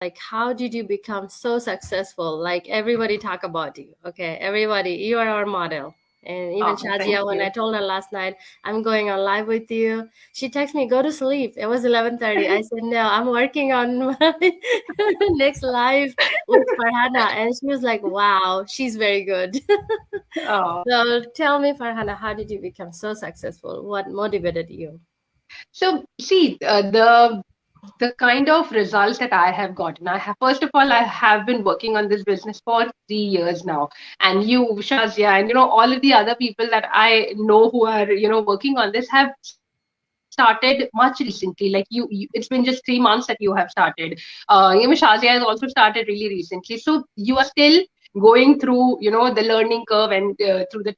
like, how did you become so successful? Like, everybody talk about you. Okay, everybody, you are our model. And even Oh, thank Shazia, when I you. told her last night I'm going on live with you, she texted me, "Go to sleep." It was 11:30. I said, "No, I'm working on my next live with Farhana," and she was like, "Wow, she's very good." Oh. So tell me, Farhana, how did you become so successful? What motivated you? So see, the kind of results that I have gotten. First of all, I have been working on this business for 3 years now, and you, Shazia, and all of the other people that I know who are working on this have started much recently. Like it's been just 3 months that you have started. Shazia has also started really recently. So you are still going through the learning curve and through the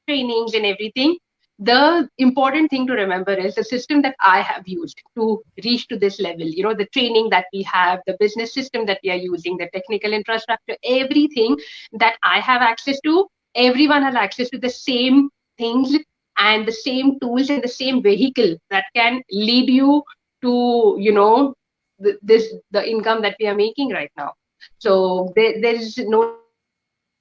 trainings and everything. The important thing to remember is the system that I have used to reach to this level, the training that we have, the business system that we are using, the technical infrastructure, everything that I have access to, everyone has access to the same things and the same tools and the same vehicle that can lead you to, the income that we are making right now. So there is no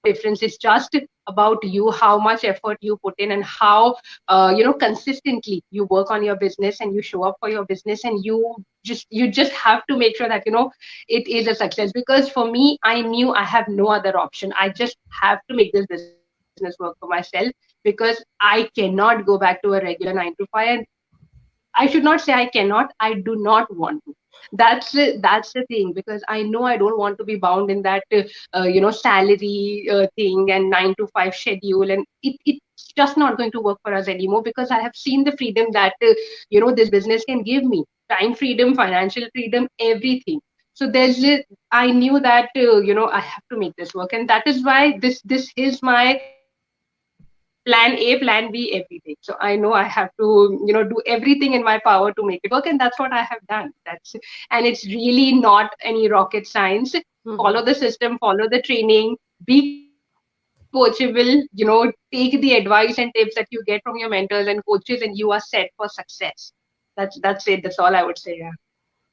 difference. It's just about you, how much effort you put in, and how consistently you work on your business and you show up for your business, and you just have to make sure that it is a success. Because for me, I knew I have no other option. I just have to make this business work for myself, because I cannot go back to a regular 9 to 5. And I should not say I cannot. I do not want to. That's the thing, because I know I don't want to be bound in that salary thing and 9 to 5 schedule, and it's just not going to work for us anymore, because I have seen the freedom that this business can give me: time freedom, financial freedom, everything. So I knew that I have to make this work, and that is why this is my plan A, plan B, everything. So I know I have to do everything in my power to make it work, and that's what I have done. And it's really not any rocket science. Follow the Mhm. system, follow the training, be coachable, take the advice and tips that you get from your mentors and coaches, and you are set for success. That's it. That's all I would say. Yeah.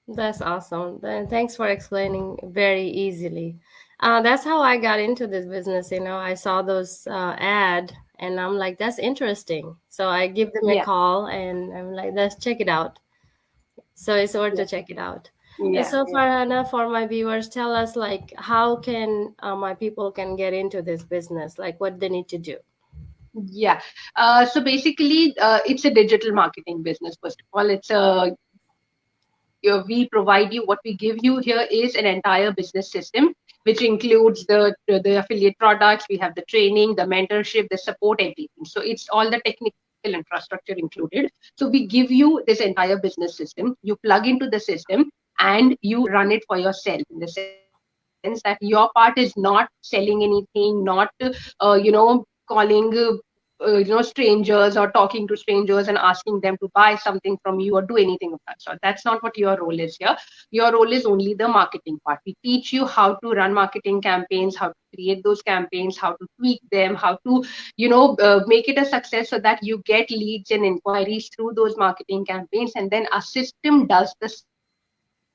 That's awesome. Thanks for explaining very easily. That's how I got into this business. I saw those ad, and I'm like, that's interesting. So I give them a Yeah. call, and I'm like, let's check it out. So it's worth Yeah. to check it out. Yeah. So Yeah. Farhana, for my viewers, tell us, like, how can my people can get into this business? Like, what they need to do. Yeah. So basically, it's a digital marketing business. First of all, we provide you, what we give you here is an entire business system, which includes the affiliate products. We have the training, the mentorship, the support, everything. So it's all the technical infrastructure included. So we give you this entire business system. You plug into the system and you run it for yourself, in the sense that your part is not selling anything, not calling strangers or talking to strangers and asking them to buy something from you or do anything of that sort. That's not what your role is here. Your role is only the marketing part. We teach you how to run marketing campaigns, how to create those campaigns, how to tweak them, how to make it a success, so that you get leads and inquiries through those marketing campaigns. And then our system does the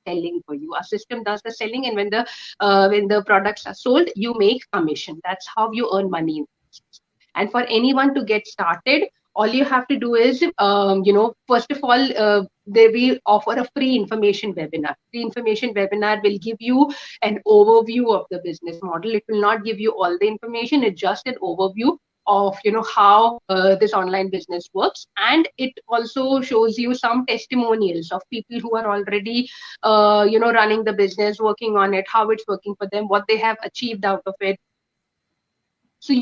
selling for you. Our system does the selling, and when the products are sold, you make commission. That's how you earn money in this business. And for anyone to get started, all you have to do is, first of all, we offer a free information webinar. Free information webinar will give you an overview of the business model. It will not give you all the information. It's just an overview of how this online business works, and it also shows you some testimonials of people who are already running the business, working on it, how it's working for them, what they have achieved out of it. So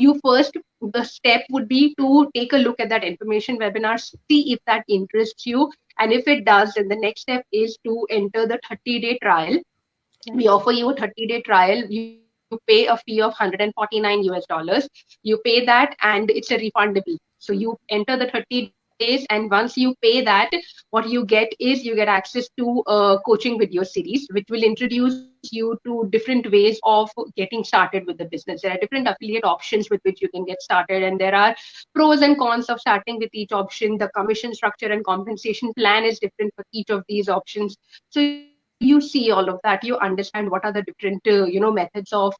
the step would be to take a look at that information webinar, see if that interests you. And if it does, then the next step is to enter the 30-day trial. Okay. We offer you a 30-day trial. You pay a fee of $149. You pay that, and it's a refundable. So you enter the 30 days, and once you pay that, what you get is you get access to a coaching video series, which will introduce you to different ways of getting started with the business. There are different affiliate options with which you can get started, and there are pros and cons of starting with each option. The commission structure and compensation plan is different for each of these options. So you you see all of that, you understand what are the different methods of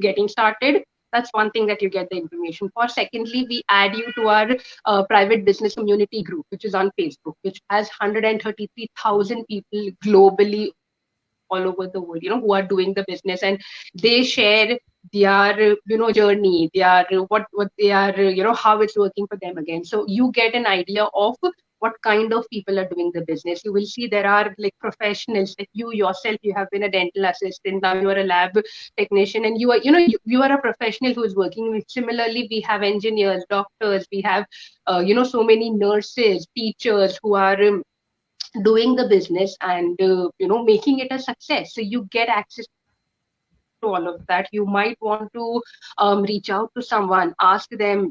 getting started. That's one thing that you get the information for. Secondly, we add you to our private business community group, which is on Facebook, which has 133,000 people globally all over the world, who are doing the business, and they share their journey, their what they are, how it's working for them again. So you get an idea of what kind of people are doing the business. You will see there are like professionals, like you yourself, you have been a dental assistant, now you are a lab technician, and you are, you are a professional who is working. Similarly, we have engineers, doctors, we have so many nurses, teachers who are doing the business and making it a success. So you get access to all of that. You might want to reach out to someone, ask them,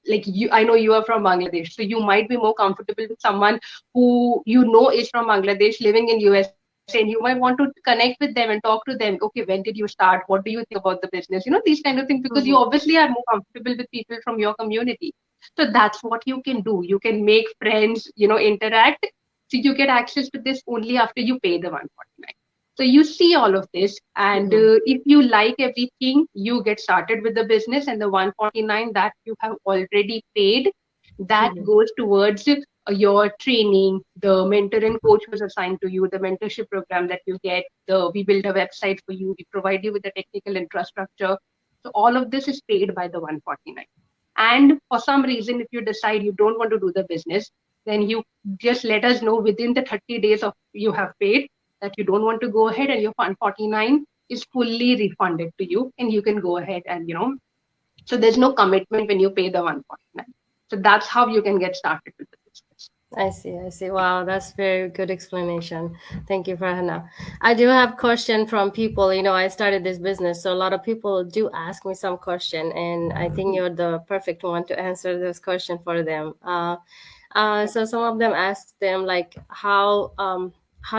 like you, I know you are from Bangladesh, so you might be more comfortable with someone who is from Bangladesh living in USA, and you might want to connect with them and talk to them. Okay, when did you start? What do you think about the business? These kind of things, because you Mm-hmm. obviously are more comfortable with people from your community. So that's what you can do. You can make friends, interact. So you get access to this only after you pay the 149. So you see all of this, and Mm-hmm. if you like everything, you get started with the business, and the 149 that you have already paid, that Mm-hmm. goes towards your training, the mentor and coach was assigned to you, the mentorship program that you get, the we build a website for you, we provide you with the technical infrastructure. So all of this is paid by the 149. And for some reason, if you decide you don't want to do the business, then you just let us know within the 30 days of you have paid that you don't want to go ahead, and your 149 is fully refunded to you, and you can go ahead and so there's no commitment when you pay the 149. So that's how you can get started with the business. I see, I see. Wow, that's very good explanation. Thank you, Farhana. I do have question from people. I started this business, so a lot of people do ask me some question, and I think you're the perfect one to answer this question for them. So some of them ask them like, how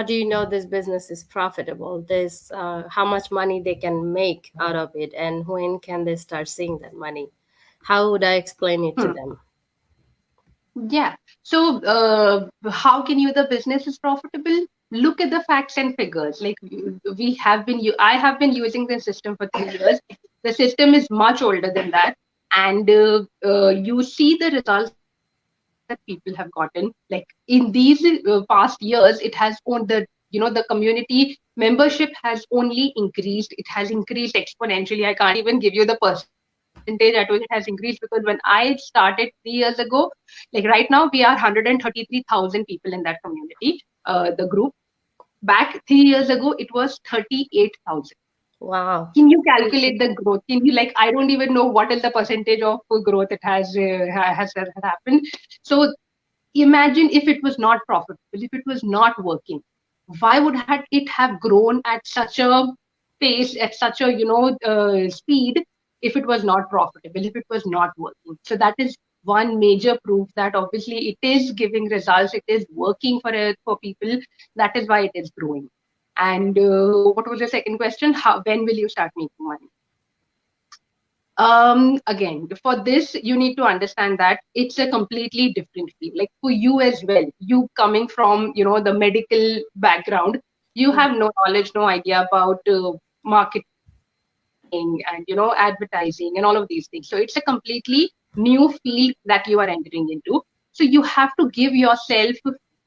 do you know this business is profitable? This how much money they can make out of it, and when can they start seeing that money? How would I explain it to Hmm. them? Yeah. So, how can you the business is profitable? Look at the facts and figures. Like I have been using the system for 3 years. The system is much older than that, and you see the results that people have gotten. Like in these past years, it has on the community membership has only increased. It has increased exponentially. I can't even give you the percentage at which it has increased, because when I started 3 years ago, like right now, we are 133,000 people in that community, the group. Back 3 years ago, it was 38,000. Wow. Can you calculate the growth? Can you, like, I don't even know what is the percentage of growth it has happened. So imagine if it was not profitable, if it was not working, why would it have grown at such a pace, at such a speed, if it was not profitable, if it was not working? So that is one major proof that obviously it is giving results, it is working for people. That is why it is growing. And what was the second question? How, when will you start making money? Again, for this you need to understand that it's a completely different field. Like for you as well, you coming from the medical background, you have no knowledge, no idea about marketing and advertising and all of these things. So it's a completely new field that you are entering into. So you have to give yourself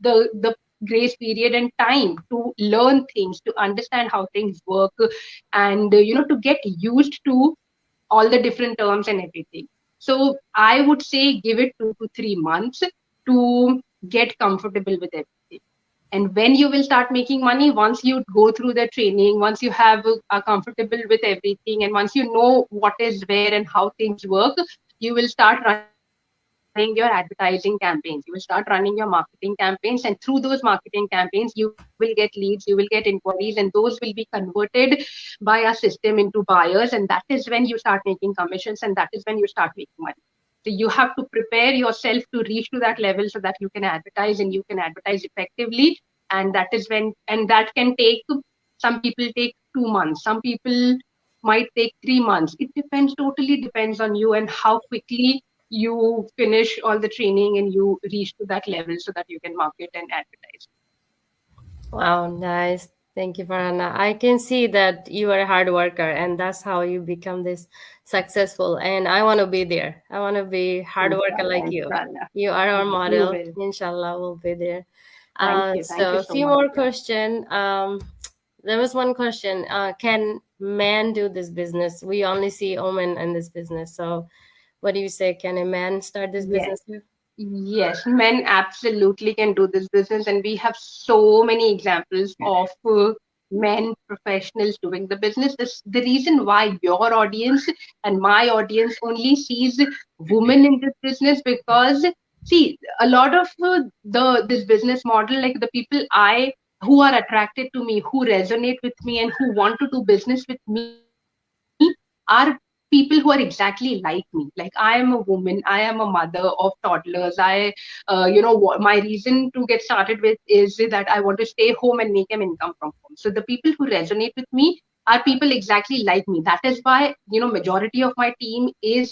the grace period and time to learn things, to understand how things work, and to get used to all the different terms and everything. So I would say give it 2 to 3 months to get comfortable with everything. And when you will start making money, once you go through the training, once you have are comfortable with everything, and once you know what is where and how things work, you will start running your advertising campaigns. You will start running your marketing campaigns, and through those marketing campaigns, you will get leads, you will get inquiries, and those will be converted by a system into buyers. And that is when you start making commissions, and that is when you start making money. So you have to prepare yourself to reach to that level so that you can advertise, and you can advertise effectively. And that is when, and that can take, some people take 2 months, some people might take 3 months. It depends, totally depends on you and how quickly you finish all the training and you reach to that level so that you can market and advertise. Wow, nice. Thank you, Farhana. I can see that you are a hard worker, and that's how you become this successful. And I want to be there. I want to be hard worker Inshallah, like you. inshallah. You are our You model. will. Inshallah, we'll be there. Thank you. Thank you So a so few much. more Yeah. question. There was one question. Can man do this business? We only see women in this business. So, what do you say? Can a man start this Yes. business too? Yes, men absolutely can do this business, and we have so many examples of men professionals doing the business. This the reason why your audience and my audience only sees women in this business, because see, a lot of the this business model, like the people I who are attracted to me, who resonate with me, and who want to do business with me are people who are exactly like me. Like I am a woman, I am a mother of toddlers. My reason to get started with is that I want to stay home and make an income from home. So the people who resonate with me are people exactly like me. That is why, majority of my team is,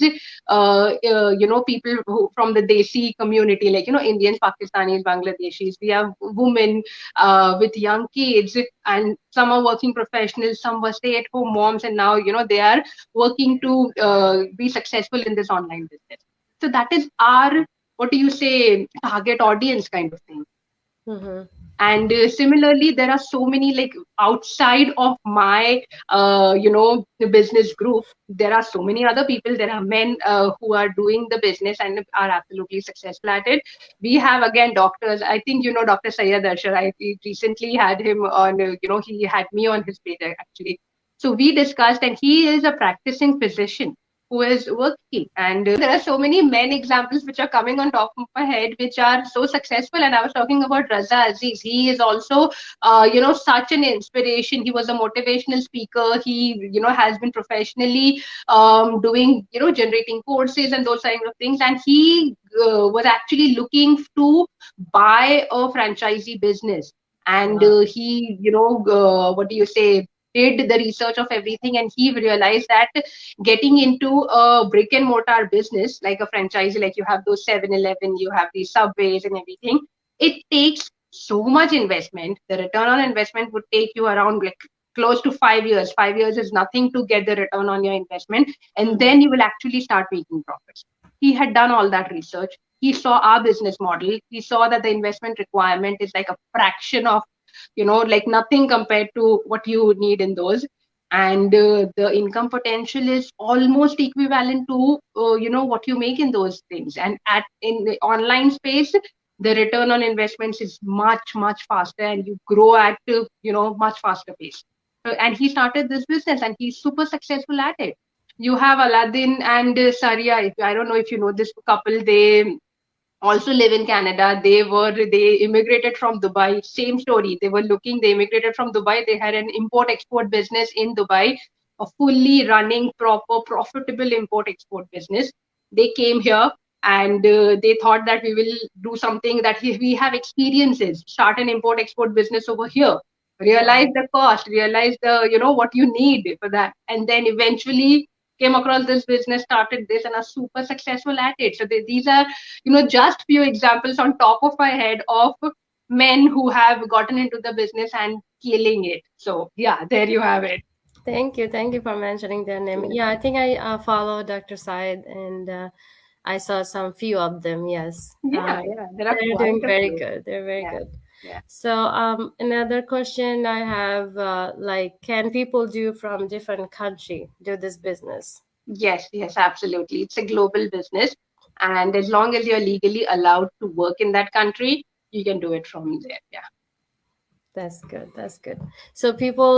people who from the Desi community, like, Indians, Pakistanis, Bangladeshis. We have women with young kids, and some are working professionals, some were stay at home moms, and now, they are working to be successful in this online business. So that is our, what do you say, target audience kind of thing. Mm-hmm. And similarly, there are so many, like, outside of my the business group, there are so many other people. There are men who are doing the business and are absolutely successful at it. We have, again, doctors. I think Dr. Sayyad Arshad. I recently had him on, he had me on his page, actually. So we discussed, and he is a practicing physician who is working. And there are so many men examples which are coming on top of my head, which are so successful. And I was talking about Raza Aziz. He is also, such an inspiration. He was a motivational speaker. He, has been professionally doing, generating courses and those kinds of things. And he was actually looking to buy a franchisee business. And Wow. he, what do you say, did the research of everything, and he realized that getting into a brick and mortar business like a franchise, like you have those 7-Eleven, you have these Subways and everything, it takes so much investment. The return on investment would take you around, like, close to 5 years. 5 years is nothing to get the return on your investment, and Mm-hmm. then you will actually start making profits. He had done all that research. He saw our business model. He saw that the investment requirement is like a fraction of, like nothing compared to what you need in those. And the income potential is almost equivalent to what you make in those things. And at in the online space, the return on investments is much much faster, and you grow at much faster pace. And he started this business, and he's super successful at it. You have Aladdin and Saria. If I don't know if you know this couple, they also live in Canada. They immigrated from Dubai. Same story. They immigrated from Dubai. They had an import export business in Dubai, a fully running, proper, profitable import export business. They came here, and they thought that we will do something that we have experiences. Start an import export business over here. Wow. Realize the cost. Realize the what you need for that, and then eventually came across this business, started this, and are super successful at it. So these are just few examples on top of my head of men who have gotten into the business and killing it. So yeah, there you have it. Thank you. Thank you for mentioning their name. Yeah, Yeah, I think I follow Dr. Said, and I saw some few of them. Yes, yeah, there are they're quite doing a very few. good. They're very Yeah, good. yeah. So, another question I have, like, can people do from different country do this business? Yes, yes, absolutely. It's a global business, and as long as you're legally allowed to work in that country, you can do it from there. Yeah, That's good. That's good. So people,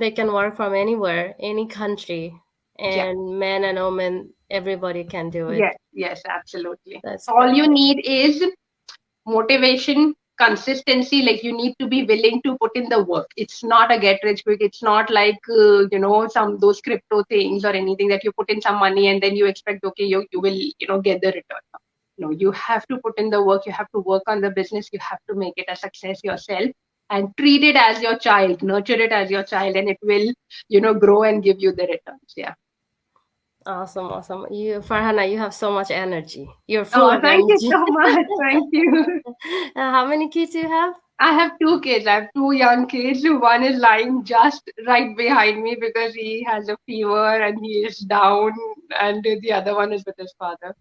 they can work from anywhere, any country, yeah, and men and women, everybody can do it. yes, yes, absolutely. That's All good. you need is motivation, consistency. Like, you need to be willing to put in the work. It's not a get rich quick. It's not like some those crypto things or anything that you put in some money and then you expect, okay, you will get the return. No, you have to put in the work. You have to work on the business. You have to make it a success yourself, and treat it as your child, nurture it as your child, and it will grow and give you the returns. Yeah. Awesome, awesome. You, Farhana, you have so much energy. You're full Oh, of thank you energy. so much. Thank you. How many kids you have? I have two kids. I have two young kids. One is lying just right behind me because he has a fever and he is down, and the other one is with his father.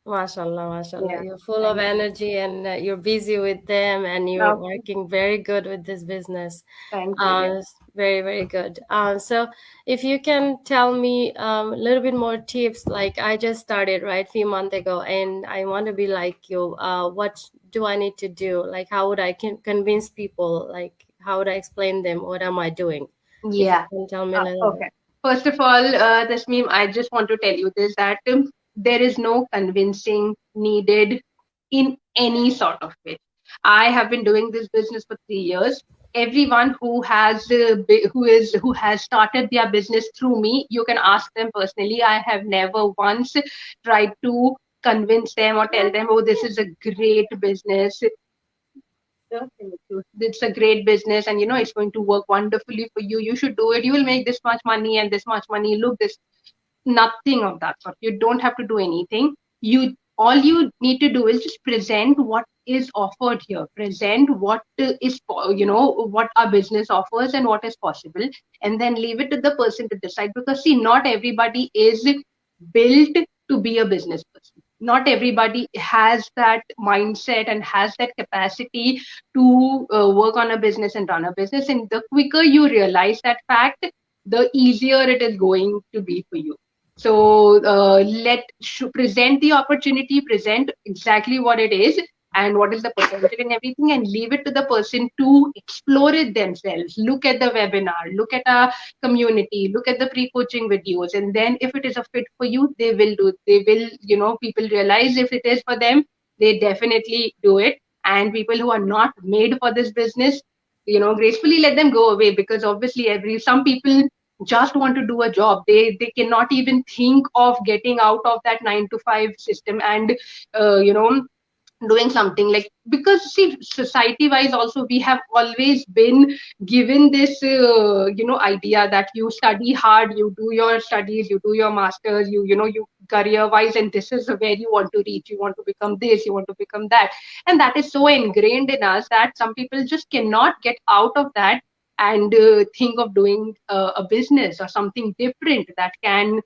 Mashallah, mashallah. Yeah, You're full of thank you. energy and you're busy with them and you're Okay, working very good with this business. thank you. Yeah. It's very, very good. So if you can tell me a little bit more tips, like I just started, right, few months ago, and I want to be like you. What do I need to do? Like, how would I convince people? Like, how would I explain them? What am I doing? If you Yeah. can tell me a little bit. Okay. First of all, Tasmeem, I just want to tell you this that there is no convincing needed in any sort of way. I have been doing this business for 3 years. Everyone who has started their business through me, you can ask them personally. I have never once tried to convince them or tell them, oh, this is a great business. Yeah, thank you. It's a great business and it's going to work wonderfully for you. You should do it. You will make this much money and this much money. Look, this nothing of that sort. You don't have to do anything. You All you need to do is just present what is offered here. Present what what our business offers and what is possible, and then leave it to the person to decide. Because see, not everybody is built to be a business person. Not everybody has that mindset and has that capacity to work on a business and run a business. And the quicker you realize that fact, the easier it is going to be for you. So present the opportunity, present exactly what it is and what is the potential and everything, and leave it to the person to explore it themselves. Look at the webinar, look at a community, look at the pre-coaching videos, and then if it is a fit for you, they will do. They will, people realize if it is for them, they definitely do it. And people who are not made for this business, gracefully let them go away, because obviously every some people just want to do a job. They cannot even think of getting out of that 9 to 5 system and doing something like, because see, society wise also we have always been given this idea that you study hard, you do your studies, you do your masters, you career wise, and this is where you want to reach. You want to become this, you want to become that, and that is so ingrained in us that some people just cannot get out of that and think of doing a business or something different that can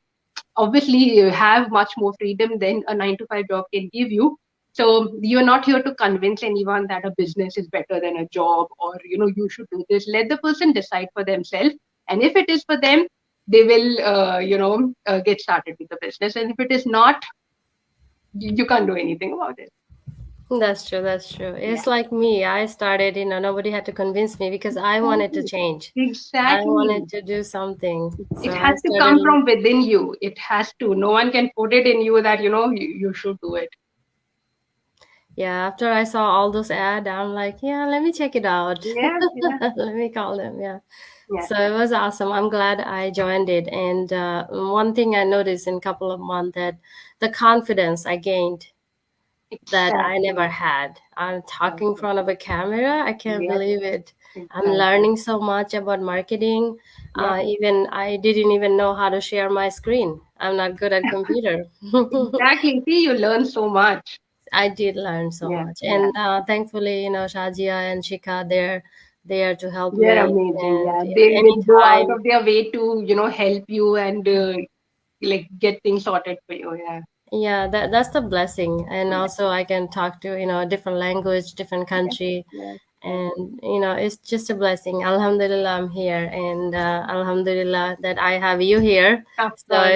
obviously have much more freedom than a 9 to 5 job can give you. So you're not here to convince anyone that a business is better than a job, or you should do this. Let the person decide for themselves, and if it is for them, they will get started with the business. And if it is not, you can't do anything about it. That's true. That's true. Yeah, It's like me. I started, nobody had to convince me because I wanted to exactly. change. I wanted Exactly. to do something. So It I has to started. come from within you. It has to. No one can put it in you that you should do it. Yeah, after I saw all those ads, I'm like, yeah, let me check it out. Yeah, yeah, Let me call them. Yeah. yeah. So it was awesome. I'm glad I joined it. And one thing I noticed in a couple of months that the confidence I gained that I never Exactly. had. I'm talking in Exactly. front of a camera. I can't Yes, believe it. I'm exactly. learning so much about marketing. Yeah, Even I didn't even know how to share my screen. I'm not good at computer. exactly. See, you learn so much. I did learn so Yeah, much, yeah. and thankfully, Shajia and Shika, they're there to help They're me. amazing. And Yeah, yeah, they go out anytime. of their way to, help you and like get things sorted for you. Yeah, Yeah, that's the blessing, and yeah, also I can talk to different language, different yeah, country, yeah, yeah. and it's just a blessing. Alhamdulillah, I'm here, and Alhamdulillah that I have you here. Of So course.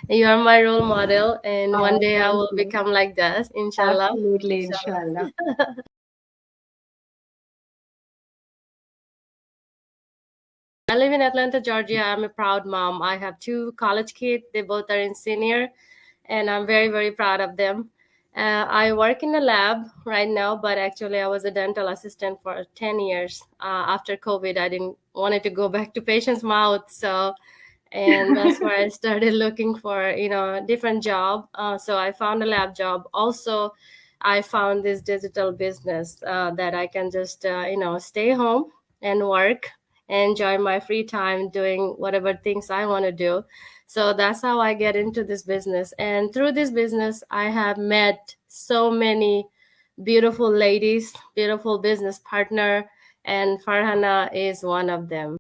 you are my role model, and one Oh, day I thank will you. become like that, inshallah. Absolutely, Inshallah. inshallah. I live in Atlanta, Georgia. I'm a proud mom. I have two college kids. They both are in senior, and I'm very, very proud of them. I work in a lab right now, but actually, I was a dental assistant for 10 years. After COVID, I didn't wanted to go back to patient's mouth, so and that's where I started looking for a different job. So I found a lab job. Also, I found this digital business that I can just stay home and work, enjoy my free time doing whatever things I want to do. So that's how I get into this business. And through this business, I have met so many beautiful ladies, beautiful business partner, and Farhana is one of them.